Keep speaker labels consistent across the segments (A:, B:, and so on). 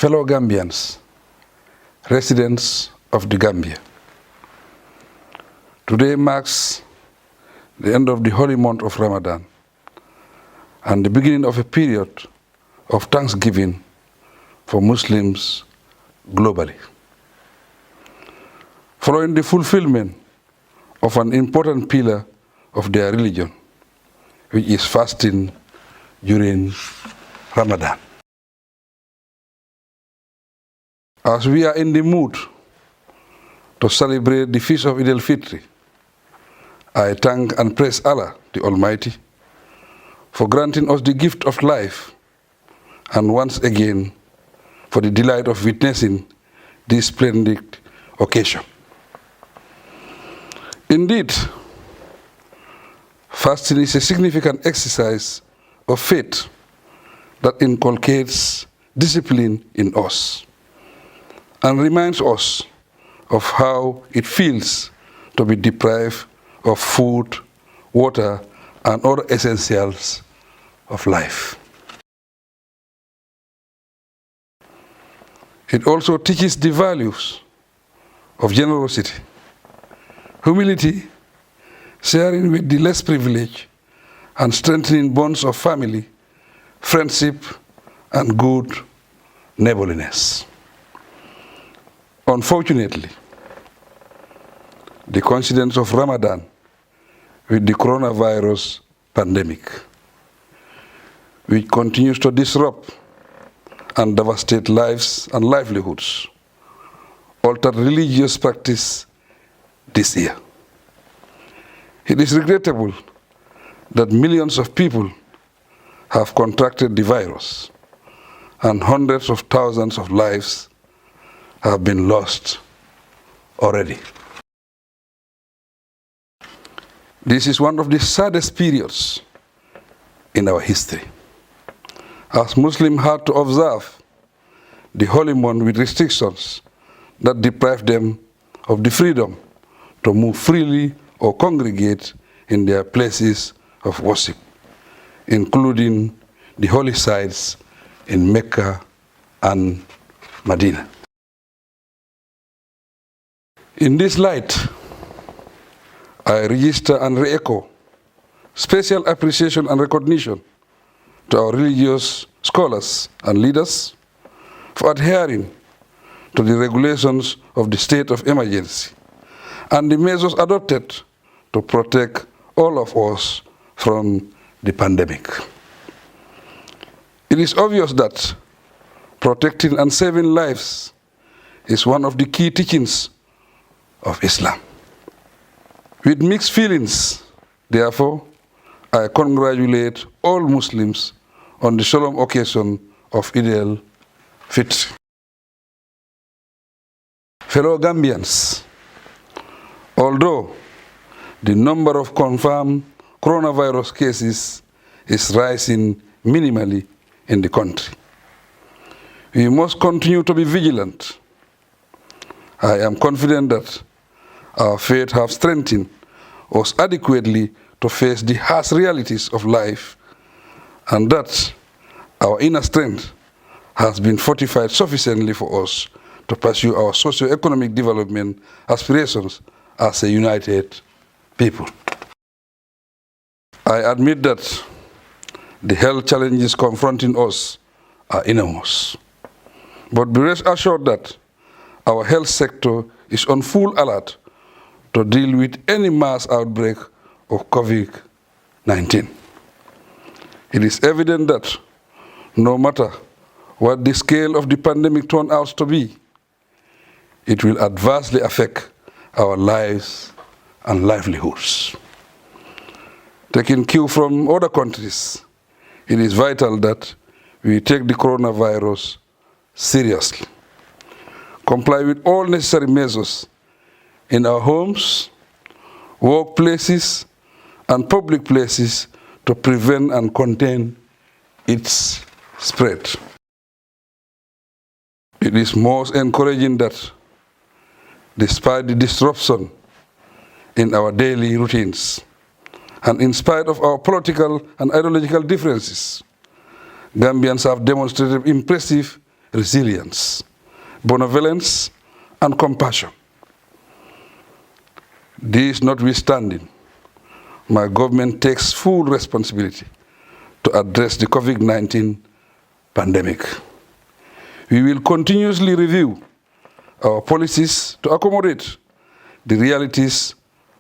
A: Fellow Gambians, residents of the Gambia, today marks the end of the holy month of Ramadan and the beginning of a period of thanksgiving for Muslims globally. Following the fulfillment of an important pillar of their religion, which is fasting during Ramadan. As we are in the mood to celebrate the feast of Eid al-Fitr, I thank and praise Allah, the Almighty, for granting us the gift of life and once again for the delight of witnessing this splendid occasion. Indeed, fasting is a significant exercise of faith that inculcates discipline in us and reminds us of how it feels to be deprived of food, water, and other essentials of life. It also teaches the values of generosity, humility, sharing with the less privileged, and strengthening bonds of family, friendship, and good neighborliness. Unfortunately, the coincidence of Ramadan with the coronavirus pandemic, which continues to disrupt and devastate lives and livelihoods, altered religious practice this year. It is regrettable that millions of people have contracted the virus and hundreds of thousands of lives have been lost already. This is one of the saddest periods in our history, as Muslims had to observe the holy month with restrictions that deprive them of the freedom to move freely or congregate in their places of worship, including the holy sites in Mecca and Medina. In this light, I register and re-echo special appreciation and recognition to our religious scholars and leaders for adhering to the regulations of the state of emergency and the measures adopted to protect all of us from the pandemic. It is obvious that protecting and saving lives is one of the key teachings of Islam. With mixed feelings, therefore, I congratulate all Muslims on the solemn occasion of Eid al-Fitr. Fellow Gambians, although the number of confirmed coronavirus cases is rising minimally in the country, we must continue to be vigilant. I am confident that our faith has strengthened us adequately to face the harsh realities of life, and that our inner strength has been fortified sufficiently for us to pursue our socio-economic development aspirations as a united people. I admit that the health challenges confronting us are enormous, but be rest assured that our health sector is on full alert to deal with any mass outbreak of COVID-19. It is evident that no matter what the scale of the pandemic turns out to be, it will adversely affect our lives and livelihoods. Taking cue from other countries, it is vital that we take the coronavirus seriously, comply with all necessary measures in our homes, workplaces, and public places to prevent and contain its spread. It is most encouraging that, despite the disruption in our daily routines, and in spite of our political and ideological differences, Gambians have demonstrated impressive resilience, benevolence, and compassion. This notwithstanding, my government takes full responsibility to address the COVID-19 pandemic. We will continuously review our policies to accommodate the realities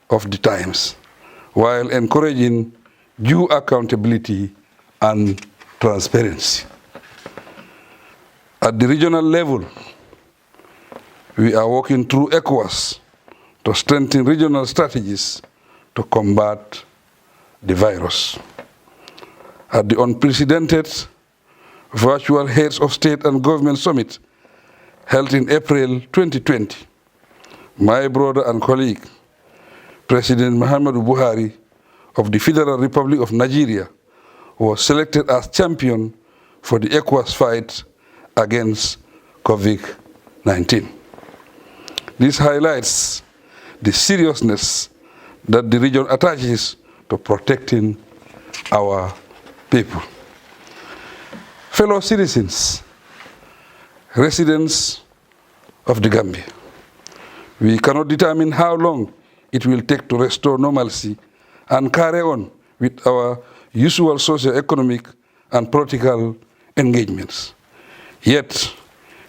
A: of the times, while encouraging due accountability and transparency. At the regional level, we are working through ECOWAS to strengthen regional strategies to combat the virus. At the unprecedented virtual Heads of State and Government Summit held in April 2020, my brother and colleague, President Muhammadu Buhari of the Federal Republic of Nigeria, was selected as champion for the ECOWAS fight against COVID-19. This highlights the seriousness that the region attaches to protecting our people. Fellow citizens, residents of the Gambia, we cannot determine how long it will take to restore normalcy and carry on with our usual socio-economic and political engagements. Yet,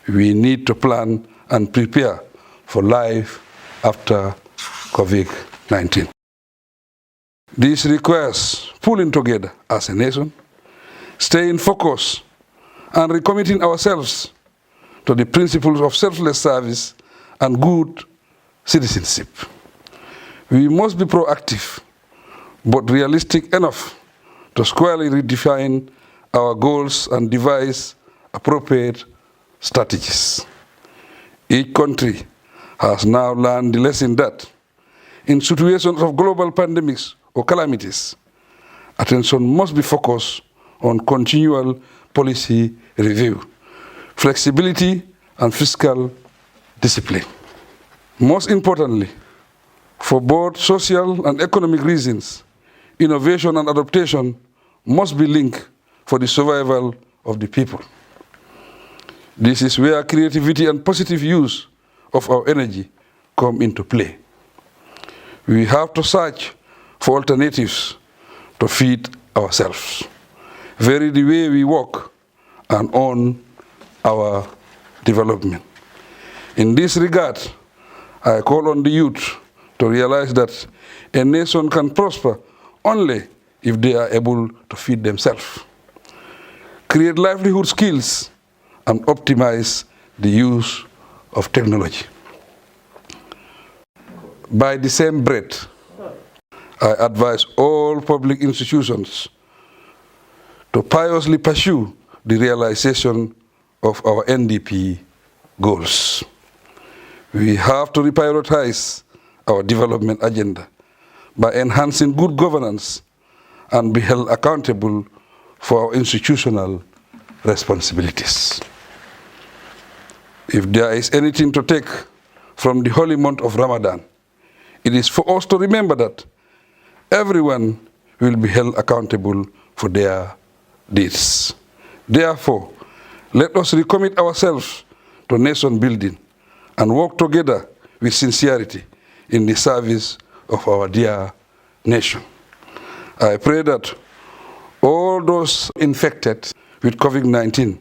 A: we need to plan and prepare for life after COVID-19. This requires pulling together as a nation, staying focused, and recommitting ourselves to the principles of selfless service and good citizenship. We must be proactive, but realistic enough to squarely redefine our goals and devise appropriate strategies. Each country has now learned the lesson that in situations of global pandemics or calamities, attention must be focused on continual policy review, flexibility, and fiscal discipline. Most importantly, for both social and economic reasons, innovation and adaptation must be linked for the survival of the people. This is where creativity and positive use of our energy come into play. We have to search for alternatives to feed ourselves, vary the way we work, and own our development. In this regard, I call on the youth to realize that a nation can prosper only if they are able to feed themselves, create livelihood skills, and optimize the use of technology. By the same breath, I advise all public institutions to piously pursue the realization of our NDP goals. We have to reprioritize our development agenda by enhancing good governance and be held accountable for our institutional responsibilities. If there is anything to take from the holy month of Ramadan, it is for us to remember that everyone will be held accountable for their deeds. Therefore, let us recommit ourselves to nation building and work together with sincerity in the service of our dear nation. I pray that all those infected with COVID-19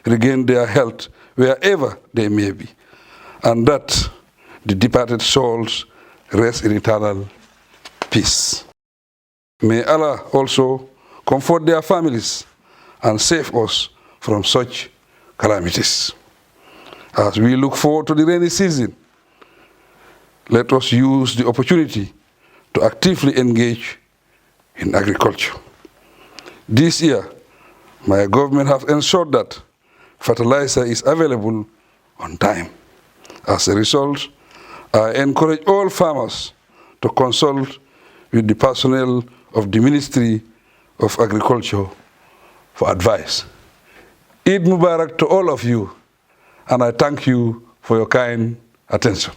A: regain their health wherever they may be, and that the departed souls rest in eternal peace. May Allah also comfort their families and save us from such calamities. As we look forward to the rainy season, let us use the opportunity to actively engage in agriculture. This year, my government has ensured that fertilizer is available on time. As a result, I encourage all farmers to consult with the personnel of the Ministry of Agriculture for advice. Eid Mubarak to all of you, and I thank you for your kind attention.